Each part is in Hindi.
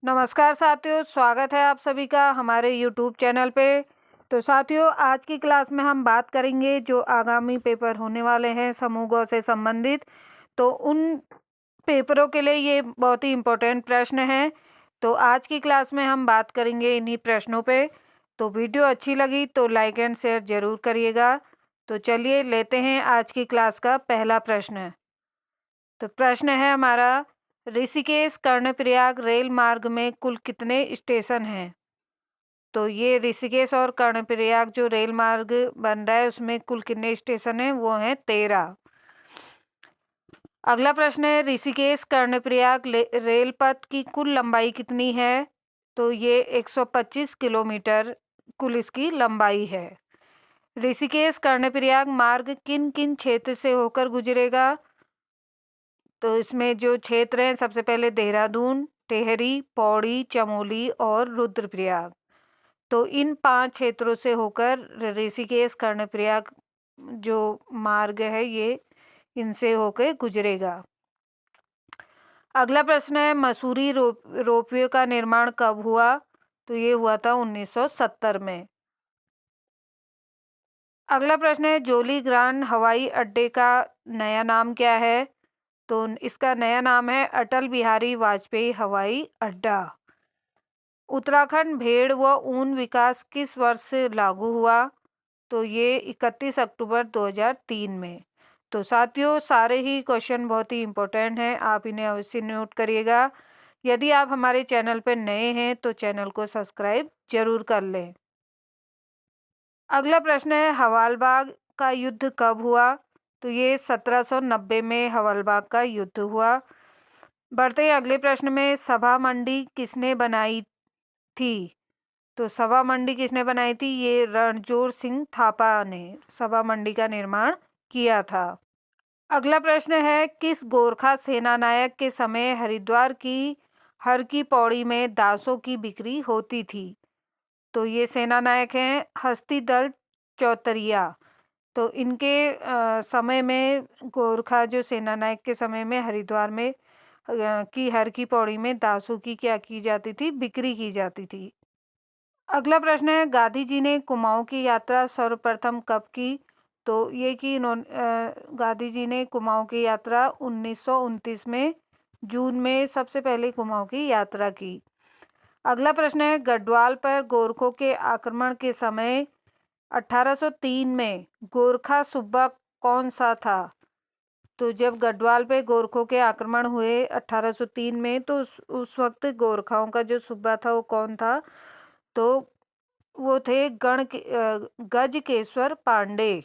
नमस्कार साथियों, स्वागत है आप सभी का हमारे YouTube चैनल पे। तो साथियों, आज की क्लास में हम बात करेंगे जो आगामी पेपर होने वाले हैं समूह ग से संबंधित। तो उन पेपरों के लिए ये बहुत ही इम्पोर्टेंट प्रश्न हैं। तो आज की क्लास में हम बात करेंगे इन्हीं प्रश्नों पे। तो वीडियो अच्छी लगी तो लाइक एंड शेयर ज़रूर करिएगा। तो चलिए लेते हैं आज की क्लास का पहला प्रश्न। तो प्रश्न है हमारा, ऋषिकेश कर्णप्रयाग रेल मार्ग में कुल कितने स्टेशन हैं? तो ये ऋषिकेश और कर्णप्रयाग जो रेल मार्ग बन रहा है उसमें कुल कितने स्टेशन हैं? वो हैं 13। अगला प्रश्न है, ऋषिकेश कर्णप्रयाग रेल पथ की कुल लंबाई कितनी है? तो ये 125 किलोमीटर कुल इसकी लंबाई है। ऋषिकेश कर्णप्रयाग मार्ग किन किन क्षेत्र से होकर गुजरेगा? तो इसमें जो क्षेत्र हैं, सबसे पहले देहरादून, टेहरी, पौड़ी, चमोली और रुद्रप्रयाग। तो इन 5 क्षेत्रों से होकर ऋषिकेश कर्णप्रयाग जो मार्ग है ये इनसे होकर गुजरेगा। अगला प्रश्न है, मसूरी रोपवे का निर्माण कब हुआ? तो ये हुआ था 1970 में। अगला प्रश्न है, जोली ग्रांट हवाई अड्डे का नया नाम क्या है? तो इसका नया नाम है अटल बिहारी वाजपेयी हवाई अड्डा। उत्तराखंड भेड़ व ऊन विकास किस वर्ष से लागू हुआ? तो ये 31 अक्टूबर 2003 में। तो साथियों, सारे ही क्वेश्चन बहुत ही इम्पोर्टेंट हैं, आप इन्हें अवश्य नोट करिएगा। यदि आप हमारे चैनल पर नए हैं तो चैनल को सब्सक्राइब जरूर कर लें। अगला प्रश्न है, हवालबाग का युद्ध कब हुआ? तो ये 1790 में हवालबाग का युद्ध हुआ। बढ़ते हैं अगले प्रश्न में, सभा मंडी किसने बनाई थी? तो सभा मंडी किसने बनाई थी? ये रणजोर सिंह थापा ने सभा मंडी का निर्माण किया था। अगला प्रश्न है, किस गोरखा सेना नायक के समय हरिद्वार की हर की पौड़ी में दासों की बिक्री होती थी? तो ये सेना नायक हैं हस्तिदल चौतरिया। तो इनके समय में गोरखा जो सेना नायक के समय में हरिद्वार में की हर की पौड़ी में दासों की क्या की जाती थी? बिक्री की जाती थी। अगला प्रश्न है, गांधी जी ने कुमाऊं की यात्रा सर्वप्रथम कब की? तो ये कि गांधी जी ने कुमाऊं की यात्रा 1929 में जून में सबसे पहले कुमाऊं की यात्रा की। अगला प्रश्न है, गढ़वाल पर गोरखों के आक्रमण के समय 1803 में गोरखा सूबा कौन सा था? तो जब गढ़वाल पे गोरखों के आक्रमण हुए 1803 में तो उस वक्त गोरखाओं का जो सूबा था वो कौन था? तो वो थे गजकेश्वर पांडे।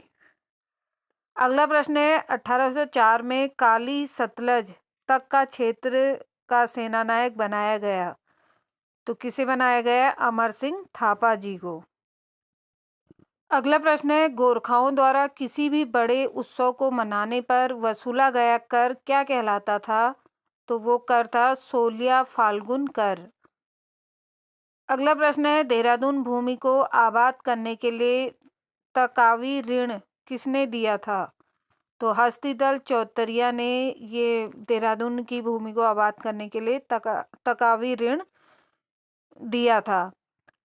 अगला प्रश्न है, 1804 में काली सतलज तक का क्षेत्र का सेनानायक बनाया गया। तो किसे बनाया गया? अमर सिंह थापा जी को। अगला प्रश्न है, गोरखाओं द्वारा किसी भी बड़े उत्सव को मनाने पर वसूला गया कर क्या कहलाता था? तो वो कर था सोलिया फाल्गुन कर। अगला प्रश्न है, देहरादून भूमि को आबाद करने के लिए तकावी ऋण किसने दिया था? तो हस्तिदल चौतरिया ने ये देहरादून की भूमि को आबाद करने के लिए तकावी ऋण दिया था।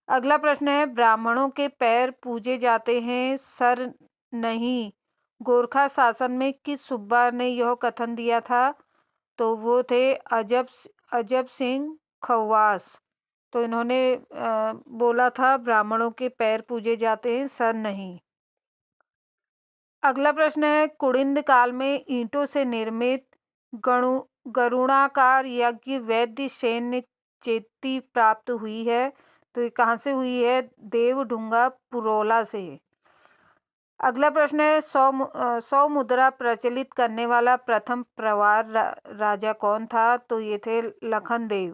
अगला प्रश्न है, ब्राह्मणों के पैर पूजे जाते हैं सर नहीं, गोरखा शासन में किस सूबा ने यह कथन दिया था? तो वो थे अजब सिंह खवास। तो इन्होंने बोला था ब्राह्मणों के पैर पूजे जाते हैं सर नहीं। अगला प्रश्न है, कुड़िंद काल में ईंटों से निर्मित गरुणाकार यज्ञ वैद्य सैन्य चेती प्राप्त हुई है। तो ये कहाँ से हुई है? देवढुंगा पुरोला से। अगला प्रश्न है, 100 मुद्रा प्रचलित करने वाला प्रथम प्रवार राजा कौन था? तो ये थे लखन देव।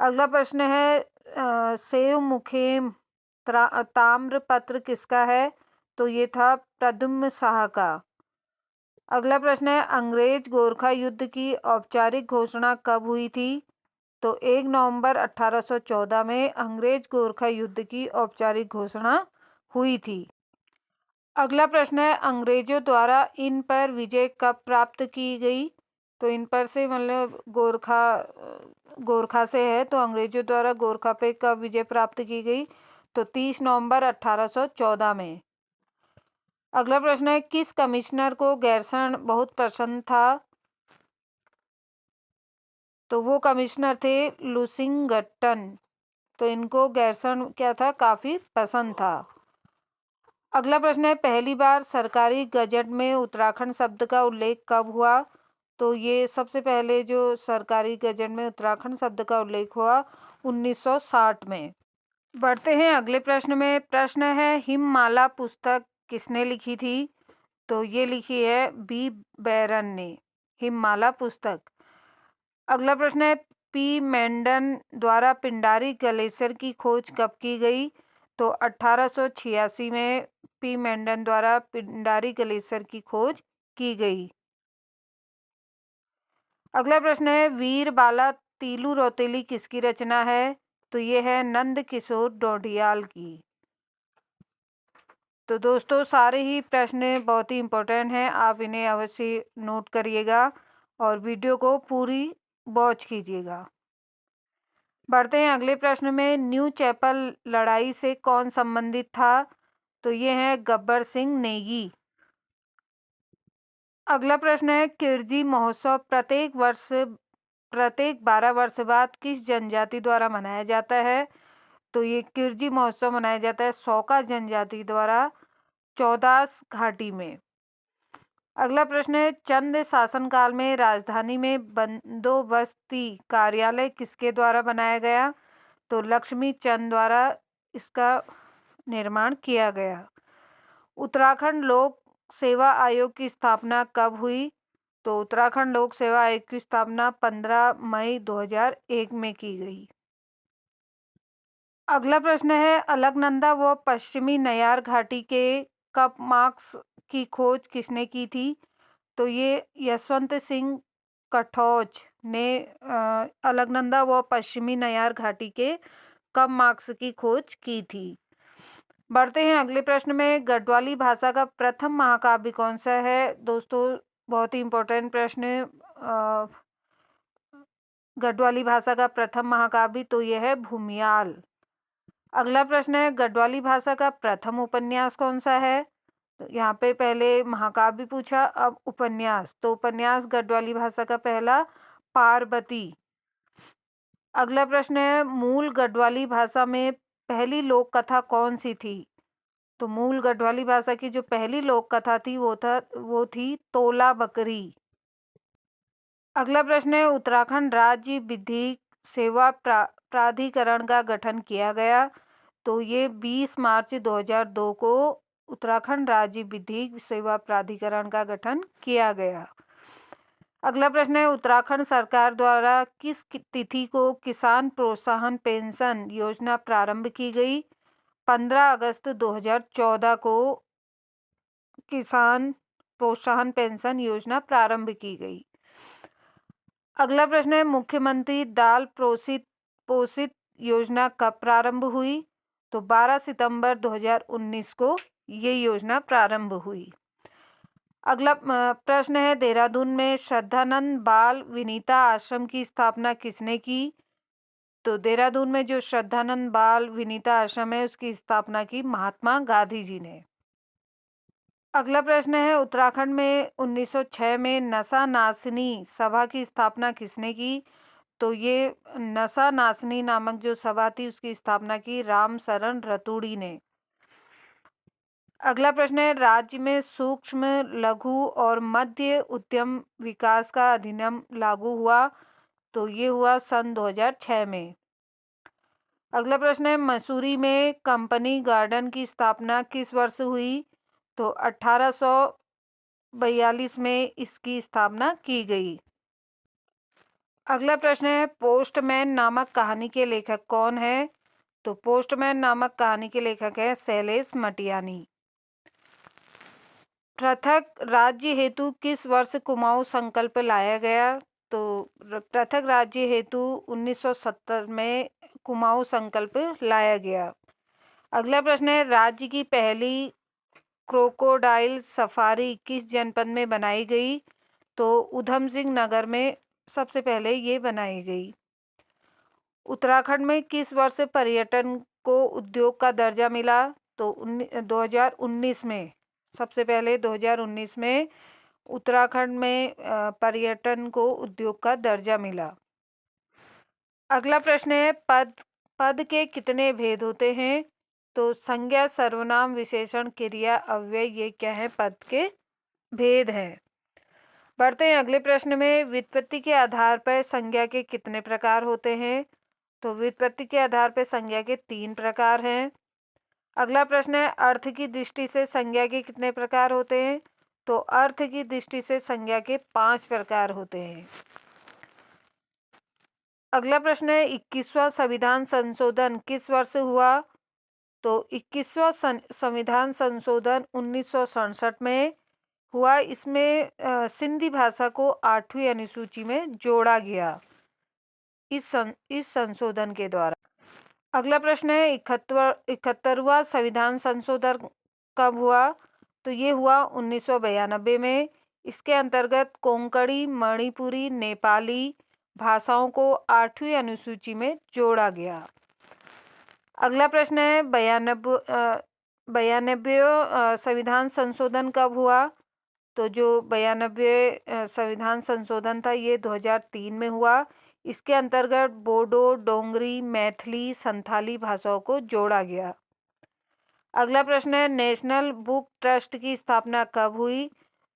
अगला प्रश्न है, सेव मुखेम ताम्रपत्र किसका है? तो ये था प्रद्युम्न शाह का। अगला प्रश्न है, अंग्रेज गोरखा युद्ध की औपचारिक घोषणा कब हुई थी? तो 1 नवंबर 1814 में अंग्रेज गोरखा युद्ध की औपचारिक घोषणा हुई थी। अगला प्रश्न है, अंग्रेजों द्वारा इन पर विजय कब प्राप्त की गई? तो इन पर से मतलब गोरखा से है, तो अंग्रेजों द्वारा गोरखा पे कब विजय प्राप्त की गई? तो 30 नवंबर 1814 में। अगला प्रश्न है, किस कमिश्नर को गैरसैंण बहुत पसंद था? तो वो कमिश्नर थे लुसिंगटन। तो इनको गैरसैंण क्या था, काफी पसंद था। अगला प्रश्न है, पहली बार सरकारी गजट में उत्तराखंड शब्द का उल्लेख कब हुआ? तो ये सबसे पहले जो सरकारी गजट में उत्तराखंड शब्द का उल्लेख हुआ 1960 में। बढ़ते हैं अगले प्रश्न में। प्रश्न है, हिममाला पुस्तक किसने लिखी थी? तो ये लिखी है बी बैरन ने, हिममाला पुस्तक। अगला प्रश्न है, पी मेंडन द्वारा पिंडारी ग्लेशियर की खोज कब की गई? तो 1886 में पी मेंडन द्वारा पिंडारी ग्लेशियर की खोज की गई। अगला प्रश्न है, वीर बाला तीलू रौतेली किसकी रचना है? तो ये है नंद किशोर डोडियाल की। तो दोस्तों सारे ही प्रश्न बहुत ही इम्पोर्टेंट हैं, आप इन्हें अवश्य नोट करिएगा और वीडियो को पूरी वॉच कीजिएगा। बढ़ते हैं अगले प्रश्न में। न्यू चैपल लड़ाई से कौन संबंधित था? तो ये है गब्बर सिंह नेगी। अगला प्रश्न है, किरजी महोत्सव प्रत्येक 12 वर्ष बाद किस जनजाति द्वारा मनाया जाता है? तो ये किरजी महोत्सव मनाया जाता है सौका जनजाति द्वारा चौदास घाटी में। अगला प्रश्न है, चंद शासनकाल में राजधानी में बंदोबस्ती कार्यालय किसके द्वारा बनाया गया? तो लक्ष्मी चंद द्वारा इसका निर्माण किया गया। उत्तराखंड लोक सेवा आयोग की स्थापना कब हुई? तो उत्तराखंड लोक सेवा आयोग की स्थापना 15 मई 2001 में की गई। अगला प्रश्न है, अलकनंदा व पश्चिमी नयार घाटी के कप मार्क्स की खोज किसने की थी? तो ये यशवंत सिंह कठौज ने अलकनंदा व पश्चिमी नयार घाटी के कप मार्क्स की खोज की थी। बढ़ते हैं अगले प्रश्न में। गढ़वाली भाषा का प्रथम महाकाव्य कौन सा है? दोस्तों बहुत ही इम्पोर्टेंट प्रश्न। गढ़वाली भाषा का प्रथम महाकाव्य तो यह है भूमियाल। अगला प्रश्न है, गढ़वाली भाषा का प्रथम उपन्यास कौन सा है? तो यहाँ पे पहले महाकाव्य पूछा, अब उपन्यास। तो उपन्यास गढ़वाली भाषा का पहला पार्वती। अगला प्रश्न है, मूल गढ़वाली भाषा में पहली लोक कथा कौन सी थी? तो मूल गढ़वाली भाषा की जो पहली लोक कथा थी वो थी तोला बकरी। अगला प्रश्न है, उत्तराखंड राज्य विधिक सेवा प्राधिकरण का गठन किया गया। तो ये 20 मार्च 2002 को उत्तराखंड राज्य विधिक सेवा प्राधिकरण का गठन किया गया। अगला प्रश्न है, उत्तराखंड सरकार द्वारा किस तिथि को किसान प्रोत्साहन पेंशन योजना प्रारंभ की गई? 15 अगस्त 2014 को किसान प्रोत्साहन पेंशन योजना प्रारंभ की गई। अगला प्रश्न है, मुख्यमंत्री दाल पोषित योजना कब प्रारंभ हुई? तो 12 सितंबर 2019 को ये योजना प्रारंभ हुई। अगला प्रश्न है, देहरादून में श्रद्धानंद बाल विनीता आश्रम की स्थापना किसने की? तो देहरादून में जो श्रद्धानंद बाल विनीता आश्रम है उसकी स्थापना की महात्मा गांधी जी ने। अगला प्रश्न है, उत्तराखंड में 1906 में नशा नाशनी सभा की स्थापना किसने की? तो ये नशा नाशनी नामक जो सभा थी उसकी स्थापना की राम शरण रतूड़ी ने। अगला प्रश्न है, राज्य में सूक्ष्म लघु और मध्य उद्यम विकास का अधिनियम लागू हुआ। तो ये हुआ सन 2006 में। अगला प्रश्न है, मसूरी में कंपनी गार्डन की स्थापना किस वर्ष हुई? तो 1842 में इसकी स्थापना की गई। अगला प्रश्न है, पोस्टमैन नामक कहानी के लेखक कौन है? तो पोस्टमैन नामक कहानी के लेखक है शैलेश मटियानी। पृथक राज्य हेतु किस वर्ष कुमाऊं संकल्प लाया गया? तो पृथक राज्य हेतु 1970 में कुमाऊं संकल्प लाया गया। अगला प्रश्न है, राज्य की पहली क्रोकोडाइल सफारी किस जनपद में बनाई गई? तो ऊधम सिंह नगर में सबसे पहले ये बनाई गई। उत्तराखंड में किस वर्ष पर्यटन को उद्योग का दर्जा मिला? तो 2019 में। सबसे पहले 2019 में उत्तराखंड में पर्यटन को उद्योग का दर्जा मिला। अगला प्रश्न है, पद के कितने भेद होते हैं? तो संज्ञा, सर्वनाम, विशेषण, क्रिया, अव्यय, ये क्या है? पद के भेद हैं। बढ़ते हैं अगले प्रश्न में, व्युत्पत्ति के आधार पर संज्ञा के कितने प्रकार होते हैं? तो व्युत्पत्ति के आधार पर संज्ञा के 3 प्रकार हैं। अगला प्रश्न है, अर्थ की दृष्टि से संज्ञा के कितने प्रकार होते हैं? तो अर्थ की दृष्टि से संज्ञा के 5 प्रकार होते हैं। अगला प्रश्न है, 21वां संविधान संशोधन किस वर्ष हुआ? तो 21वां संविधान संशोधन 1967 में हुआ। इसमें सिंधी भाषा को 8वीं अनुसूची में जोड़ा गया इस संशोधन के द्वारा। अगला प्रश्न है, 71वां संविधान संशोधन कब हुआ? तो ये हुआ 1992 में। इसके अंतर्गत कोंकणी, मणिपुरी, नेपाली भाषाओं को 8वीं अनुसूची में जोड़ा गया। अगला प्रश्न है, 92वां संविधान संशोधन कब हुआ? तो जो 92 संविधान संशोधन था ये 2003 में हुआ। इसके अंतर्गत बोडो, डोंगरी, मैथिली, संथाली भाषाओं को जोड़ा गया। अगला प्रश्न है, नेशनल बुक ट्रस्ट की स्थापना कब हुई?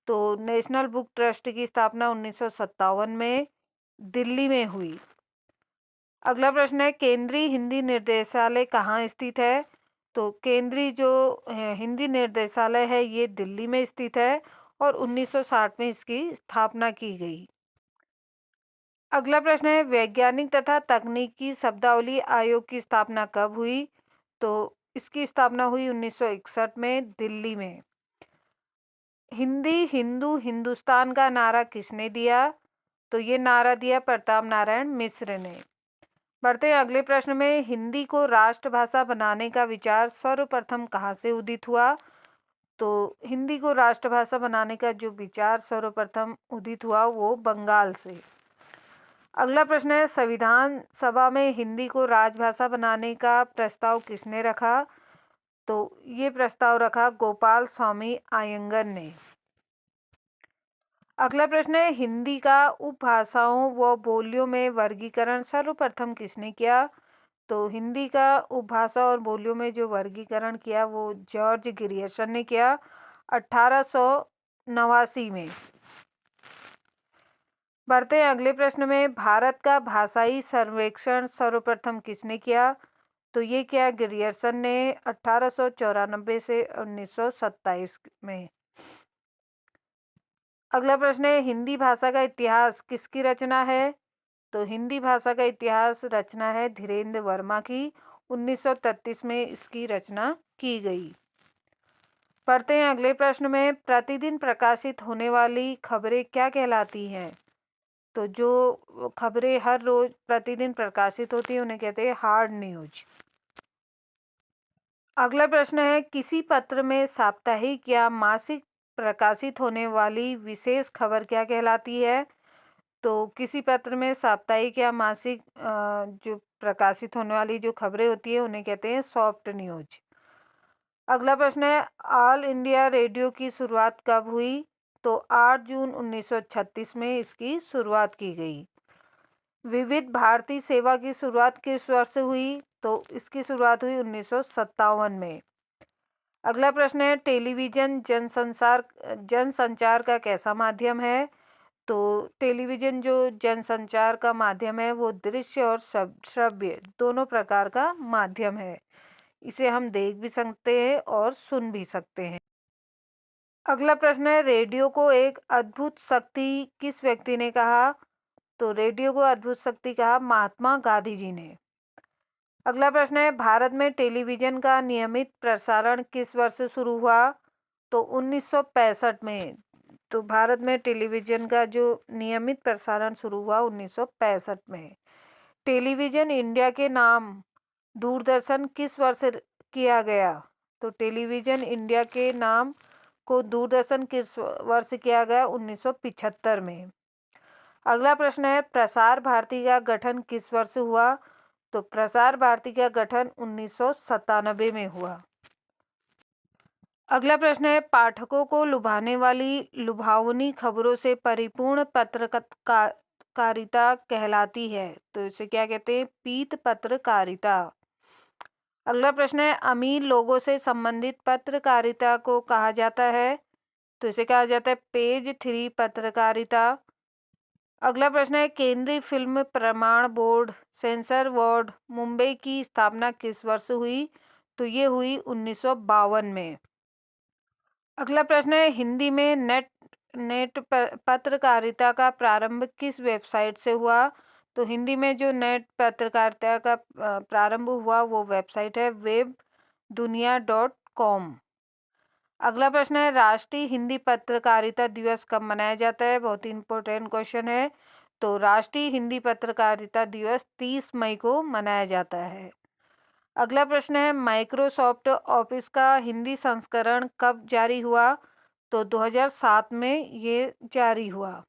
तो नेशनल बुक ट्रस्ट की स्थापना 1957 में दिल्ली में हुई। अगला प्रश्न है, केंद्रीय हिंदी निर्देशालय कहाँ स्थित है? तो केंद्रीय जो हिंदी निर्देशालय है ये दिल्ली में स्थित है और 1960 में इसकी स्थापना की गई। अगला प्रश्न है, वैज्ञानिक तथा तकनीकी शब्दावली आयोग की स्थापना कब हुई? तो इसकी स्थापना हुई 1961 में दिल्ली में। हिंदी, हिंदू, हिंदुस्तान का नारा किसने दिया? तो ये नारा दिया प्रताप नारायण मिश्र ने। बढ़ते हैं अगले प्रश्न में, हिंदी को राष्ट्रभाषा बनाने का विचार सर्वप्रथम कहाँ से उदित हुआ? तो हिंदी को राष्ट्रभाषा बनाने का जो विचार सर्वप्रथम उदित हुआ वो बंगाल से। अगला प्रश्न है, संविधान सभा में हिंदी को राजभाषा बनाने का प्रस्ताव किसने रखा? तो ये प्रस्ताव रखा गोपाल स्वामी अयंगर ने। अगला प्रश्न है, हिंदी का उपभाषाओं व बोलियों में वर्गीकरण सर्वप्रथम किसने किया? तो हिंदी का उपभाषा और बोलियों में जो वर्गीकरण किया वो जॉर्ज ग्रियर्सन ने किया 1889 में। बढ़ते हैं अगले प्रश्न में, भारत का भाषाई सर्वेक्षण सर्वप्रथम किसने किया? तो ये किया ग्रियर्सन ने 1894 से 1927 में। अगला प्रश्न है, हिंदी भाषा का इतिहास किसकी रचना है? तो हिंदी भाषा का इतिहास रचना है धीरेन्द्र वर्मा की। 1933 में इसकी रचना की गई। पढ़ते हैं अगले प्रश्न में, प्रतिदिन प्रकाशित होने वाली खबरें क्या कहलाती हैं? तो जो खबरें हर रोज प्रतिदिन प्रकाशित होती है उन्हें कहते हैं हार्ड न्यूज। अगला प्रश्न है, किसी पत्र में साप्ताहिक या मासिक प्रकाशित होने वाली विशेष खबर क्या कहलाती है? तो किसी पत्र में साप्ताहिक या मासिक जो प्रकाशित होने वाली जो खबरें होती है उन्हें कहते हैं सॉफ्ट न्यूज। अगला प्रश्न है, ऑल इंडिया रेडियो की शुरुआत कब हुई? तो 8 जून 1936 में इसकी शुरुआत की गई। विविध भारती सेवा की शुरुआत किस वर्ष हुई? तो इसकी शुरुआत हुई 1957 में। अगला प्रश्न है, टेलीविज़न जनसंचार का कैसा माध्यम है? तो टेलीविज़न जो जनसंचार का माध्यम है वो दृश्य और श्रव्य दोनों प्रकार का माध्यम है। इसे हम देख भी सकते हैं और सुन भी सकते हैं। अगला प्रश्न है, रेडियो को एक अद्भुत शक्ति किस व्यक्ति ने कहा? तो रेडियो को अद्भुत शक्ति कहा महात्मा गांधी जी ने। अगला प्रश्न है, भारत में टेलीविज़न का नियमित प्रसारण किस वर्ष शुरू हुआ? तो 1965 में। तो भारत में टेलीविज़न का जो नियमित प्रसारण शुरू हुआ 1965 में। टेलीविज़न इंडिया के नाम दूरदर्शन किस वर्ष किया गया? तो टेलीविज़न इंडिया के नाम को दूरदर्शन किस वर्ष किया गया? 1975 में। अगला प्रश्न है, प्रसार भारती का गठन किस वर्ष हुआ? तो प्रसार भारती का गठन 1997 में हुआ। अगला प्रश्न है, पाठकों को लुभाने वाली लुभावनी खबरों से परिपूर्ण पत्रकारिता कहलाती है। तो इसे क्या कहते हैं? पीत पत्रकारिता। अगला प्रश्न है, अमीर लोगों से संबंधित पत्रकारिता को कहा जाता है? तो इसे कहा जाता है पेज 3 पत्रकारिता। अगला प्रश्न है, केंद्रीय फिल्म प्रमाण बोर्ड सेंसर बोर्ड मुंबई की स्थापना किस वर्ष हुई? तो ये हुई 1952 में। अगला प्रश्न है, हिंदी में नेट पत्रकारिता का प्रारंभ किस वेबसाइट से हुआ? तो हिंदी में जो नेट पत्रकारिता का प्रारंभ हुआ वो वेबसाइट है webdunia.com। अगला प्रश्न है, राष्ट्रीय हिंदी पत्रकारिता दिवस कब मनाया जाता है? बहुत ही इंपॉर्टेंट क्वेश्चन है। तो राष्ट्रीय हिंदी पत्रकारिता दिवस 30 मई को मनाया जाता है। अगला प्रश्न है, माइक्रोसॉफ्ट ऑफिस का हिंदी संस्करण कब जारी हुआ? तो 2007 में ये जारी हुआ।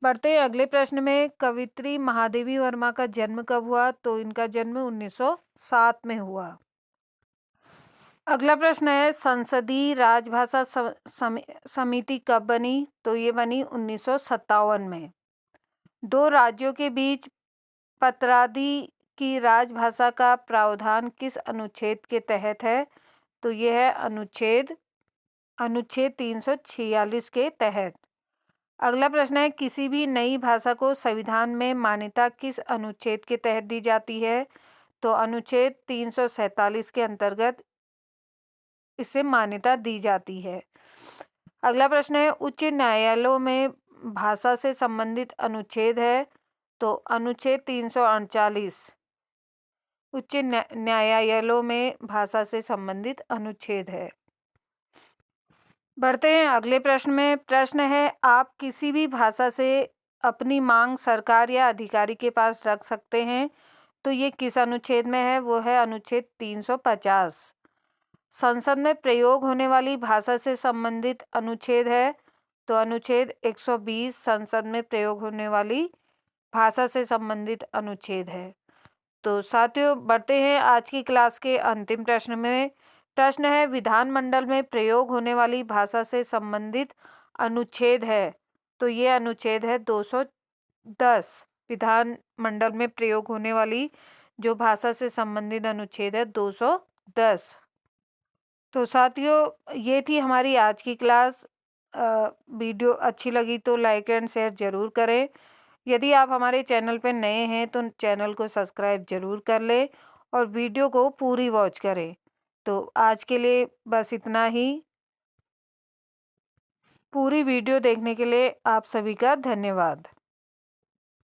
बढ़ते हैं अगले प्रश्न में, कवित्री महादेवी वर्मा का जन्म कब हुआ? तो इनका जन्म 1907 में हुआ। अगला प्रश्न है, संसदीय राजभाषा समिति कब बनी? तो ये बनी 1957 में। दो राज्यों के बीच पत्रादि की राजभाषा का प्रावधान किस अनुच्छेद के तहत है? तो यह है अनुच्छेद 346 के तहत। अगला प्रश्न है, किसी भी नई भाषा को संविधान में मान्यता किस अनुच्छेद के तहत दी जाती है? तो अनुच्छेद 347 के अंतर्गत इसे मान्यता दी जाती है। अगला प्रश्न है, उच्च न्यायालयों में भाषा से संबंधित अनुच्छेद है? तो अनुच्छेद 339 उच्च न्यायालयों में भाषा से संबंधित अनुच्छेद है। बढ़ते हैं अगले प्रश्न में। प्रश्न है, आप किसी भी भाषा से अपनी मांग सरकार या अधिकारी के पास रख सकते हैं? तो ये किस अनुच्छेद में है? वो है अनुच्छेद 350। संसद में प्रयोग होने वाली भाषा से संबंधित अनुच्छेद है? तो अनुच्छेद 120 संसद में प्रयोग होने वाली भाषा से संबंधित अनुच्छेद है। तो साथियों, बढ़ते हैं आज की क्लास के अंतिम प्रश्न में। प्रश्न है, विधानमंडल में प्रयोग होने वाली भाषा से संबंधित अनुच्छेद है? तो ये अनुच्छेद है 210। विधानमंडल में प्रयोग होने वाली जो भाषा से संबंधित अनुच्छेद है 210। तो साथियों, ये थी हमारी आज की क्लास। वीडियो अच्छी लगी तो लाइक एंड शेयर ज़रूर करें। यदि आप हमारे चैनल पर नए हैं तो चैनल को सब्सक्राइब ज़रूर कर लें और वीडियो को पूरी वॉच करें। तो आज के लिए बस इतना ही। पूरी वीडियो देखने के लिए आप सभी का धन्यवाद।